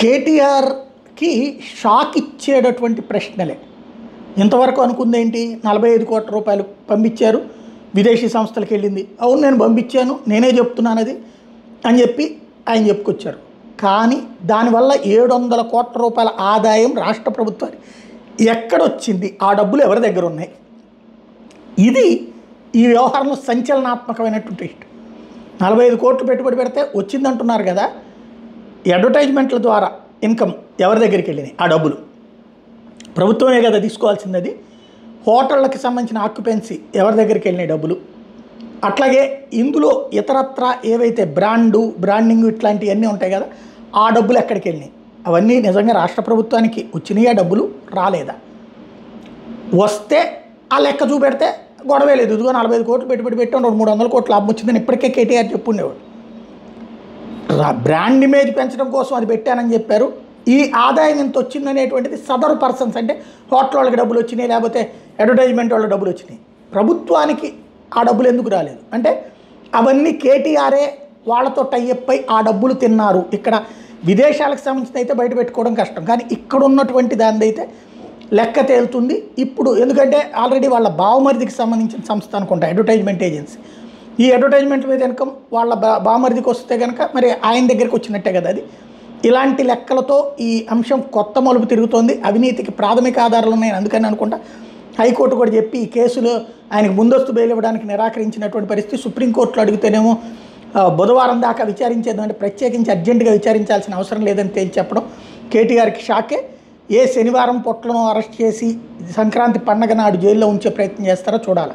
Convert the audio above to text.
కేటీఆర్కి shock ఇచ్చేటటువంటి ప్రశ్నలే. ఇంతవరకు అనుకుందేంటి, 45 కోట్ల రూపాయలు పంపించారు, విదేశీ సంస్థలకు వెళ్ళింది. అవును నేను పంపించాను, నేనే చెప్తున్నాను అది అని చెప్పి ఆయన చెప్పుకొచ్చారు. కానీ దానివల్ల 700 కోట్ల రూపాయల ఆదాయం రాష్ట్ర ప్రభుత్వానికి ఎక్కడొచ్చింది, ఆ డబ్బులు ఎవరి దగ్గర ఉన్నాయి, ఇది ఈ వ్యవహారంలో సంచలనాత్మకమైనటువంటి ట్విస్ట్. 45 కోట్లు పెట్టుబడి పెడితే వచ్చిందంటున్నారు కదా, అడ్వర్టైజ్మెంట్ల ద్వారా ఇన్కమ్ ఎవరి దగ్గరికి వెళ్ళినాయి, ఆ డబ్బులు ప్రభుత్వమే కదా తీసుకోవాల్సింది. అది హోటళ్ళకి సంబంధించిన ఆక్యుపెన్సీ ఎవరి దగ్గరికి వెళ్ళినాయి డబ్బులు, అట్లాగే ఇందులో ఇతరత్ర ఏవైతే బ్రాండింగ్ ఇట్లాంటివన్నీ ఉంటాయి కదా, ఆ డబ్బులు ఎక్కడికి వెళ్ళినాయి, అవన్నీ నిజంగా రాష్ట్ర ప్రభుత్వానికి వచ్చినాయి, ఆ డబ్బులు రాలేదా, వస్తే ఆ లెక్క చూపెడితే గొడవే లేదు. ఇదిగో 45 కోట్లు పెట్టుబడి పెట్టాం, 300 కోట్లు లాభం వచ్చిందని ఇప్పటికే కేటీఆర్ చెప్పుండేవాడు. బ్రాండ్ ఇమేజ్ పెంచడం కోసం అది పెట్టానని చెప్పారు. ఈ ఆదాయం ఎంత వచ్చిందనేటువంటిది సదరు పర్సన్స్, అంటే హోటల్ వాళ్ళకి డబ్బులు వచ్చినాయి, లేకపోతే అడ్వర్టైజ్మెంట్ వాళ్ళకి డబ్బులు వచ్చినాయి, ప్రభుత్వానికి ఆ డబ్బులు ఎందుకు రాలేదు అంటే అవన్నీ కేటీఆరే వాళ్ళతో టైఅప్ అయి ఆ డబ్బులు తిన్నారు. ఇక్కడ విదేశాలకు సంబంధించిన అయితే బయట పెట్టుకోవడం కష్టం, కానీ ఇక్కడ ఉన్నటువంటి దాని అయితే లెక్క తేలుతుంది ఇప్పుడు. ఎందుకంటే ఆల్రెడీ వాళ్ళ బావమరిదికి సంబంధించిన సంస్థ అనుకుంటా అడ్వర్టైజ్మెంట్ ఏజెన్సీ. ఈ అడ్వర్టైజ్మెంట్ మీద ఇన్కమ్ వాళ్ళ బావమరిదికి వస్తే కనుక మరి ఆయన దగ్గరికి వచ్చినట్టే కదా అది. ఇలాంటి లెక్కలతో ఈ అంశం కొత్త మలుపు తిరుగుతోంది. అవినీతికి ప్రాథమిక ఆధారాలు ఉన్నాయని అందుకని అనుకుంటా హైకోర్టు కూడా చెప్పి ఈ కేసులో ఆయనకు ముందస్తు బెయిల్ ఇవ్వడానికి నిరాకరించినటువంటి పరిస్థితి. సుప్రీంకోర్టులో అడిగితేనేమో బుధవారం దాకా విచారించేదంటే ప్రత్యేకించి అర్జెంటుగా విచారించాల్సిన అవసరం లేదని తేల్చి చెప్పడం కేటీఆర్కి షాకే. ఏ శనివారం పొట్లను అరెస్ట్ చేసి సంక్రాంతి పండగ నాడు జైల్లో ఉంచే ప్రయత్నం చేస్తారో చూడాలి.